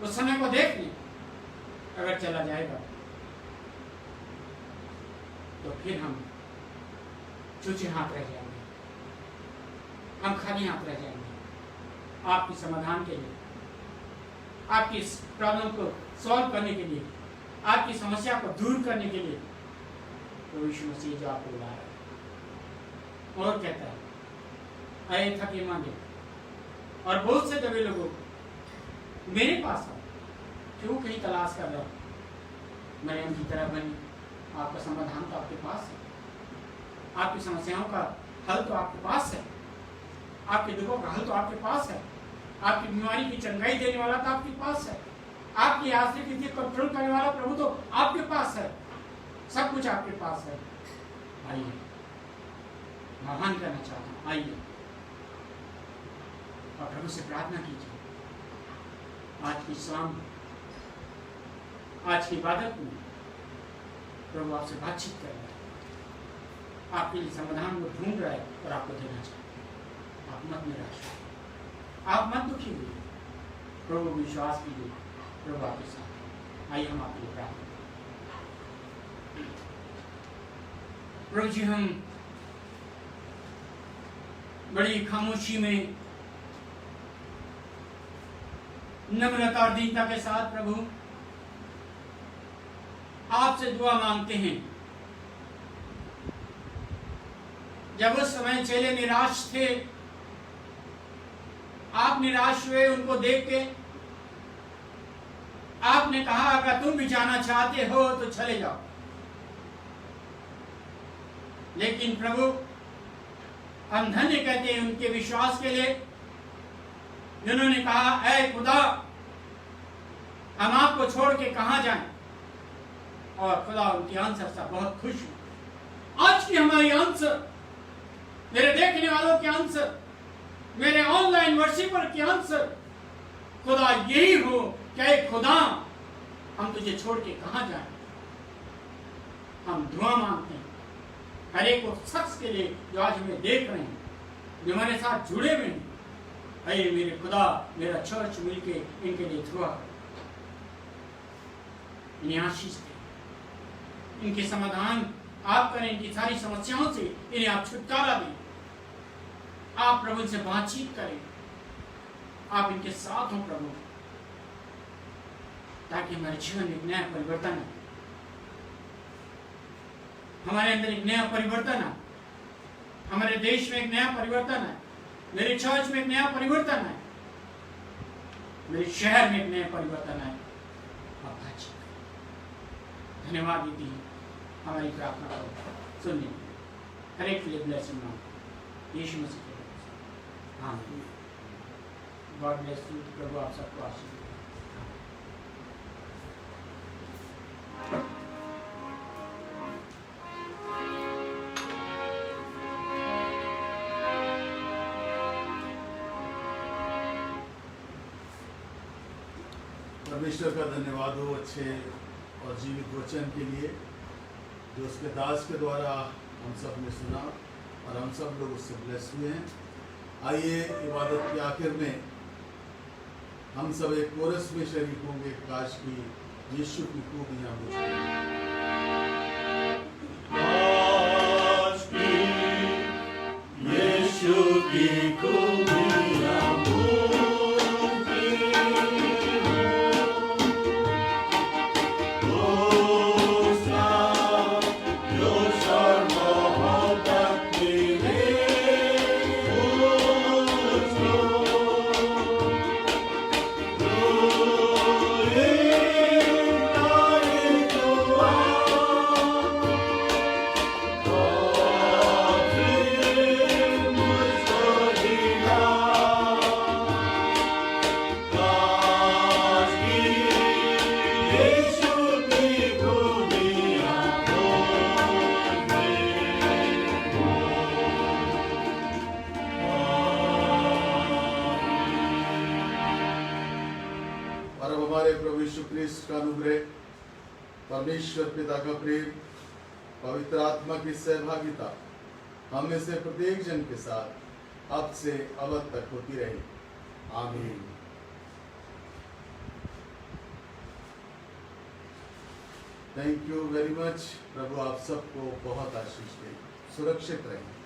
उस समय को देख लें। अगर चला जाएगा तो फिर हम चूचे हाथ रह जाएंगे, हम खाली हाथ रह जाएंगे। आपकी समाधान के लिए, आपकी इस प्रॉब्लम को सॉल्व करने के लिए, आपकी समस्या को दूर करने के लिए तो यीशु मसीह जो आपको बुला रहा है और कहता है, आए थके मांगे और बहुत से दबे लोगों मेरे पास आओ। क्यों कहीं तलाश कर रहे हो? मरियम की तरह बनी, आपका समाधान तो आपके पास है, आपकी समस्याओं का हल तो आपके पास है, आपके दुखों का हल तो आपके पास है, आपकी बीमारी की चंगाई देने वाला तो आपके पास है, आपकी आश्रित की कंट्रोल करने वाला प्रभु तो आपके पास है, सब कुछ आपके पास है। आइए, मैं आह्वान करना चाहता हूँ, आइए और प्रभु से प्रार्थना कीजिए। आज की शाम, आज की इबादत में प्रभु आपसे बातचीत कर रहा है, आपके लिए समाधान को ढूंढ रहा है और आपको देना चाहता है। आप मत निराश हो, आप मत दुखी हुए, प्रभु विश्वास कीजिए, प्रभु आपके साथ। आइए हम आपके लिए प्रार्थना करें। प्रभु जी, हम बड़ी खामोशी में, नम्रता और दीनता के साथ प्रभु आपसे दुआ मांगते हैं। जब उस समय चेले निराश थे, आप निराश हुए उनको देख के, आपने कहा अगर तुम भी जाना चाहते हो तो चले जाओ। लेकिन प्रभु हम धन्य कहते हैं उनके विश्वास के लिए, जिन्होंने कहा ऐ खुदा हम आपको छोड़ के कहां जाएं, और खुदा उनकी आंसर से बहुत खुश हूं। आज की हमारी आंसर, मेरे देखने वालों की आंसर, मेरे ऑनलाइन वर्शिपर की आंसर खुदा यही हो कि खुदा हम तुझे छोड़ के कहां जाएं। हम दुआ मांगते हैं हर एक उस शख्स के लिए जो आज हमें देख रहे हैं, जो हमारे साथ जुड़े हुए हैं। अरे मेरे खुदा, मेरा चर्च मिलके इनके लिए दुआ करो, इन्हें आशीष दें, इनके समाधान आप करें, इनकी सारी समस्याओं से इन्हें आप छुटकारा दें। आप प्रभु से बातचीत करें, आप इनके साथ हो प्रभु, ताकि हमारे जीवन में एक नया परिवर्तन है, हमारे अंदर एक नया परिवर्तन है, हमारे देश में एक नया परिवर्तन है, मेरे चर्च में एक नया परिवर्तन है। मेरे शहर में एक नया परिवर्तन आए। आप बातचीत करें। धन्यवाद दीदी, हमारी प्रार्थना करो, सुनिए। हर एक के लिए ब्लेसिंग मांगो यीशु मसीह के नाम से। आमीन। God bless you. प्रभु आप सबको आशीष दे। परमेश्वर का धन्यवाद हो अच्छे और जीवित वचन के लिए जो उसके दास के द्वारा हम सब ने सुना और हम सब लोग उससे ब्लेस हुए हैं। आइए इबादत के आखिर में हम सब एक कोरस में शरीक होंगे। काश की यीशु की खूबियां मुझे यीशु की खूबियां मुझे दोसा जोश और मोहब्बत मिले मुझको और अब हमारे प्रभु यीशु क्रिस्ट का अनुग्रह, परमेश्वर पिता का प्रेम, पवित्र आत्मा की सहभागिता हम में से प्रत्येक जन के साथ अब से अब तक होती रहे। आमीन। Thank you very much. प्रभु आप सबको बहुत आशीष दे। सुरक्षित रहें।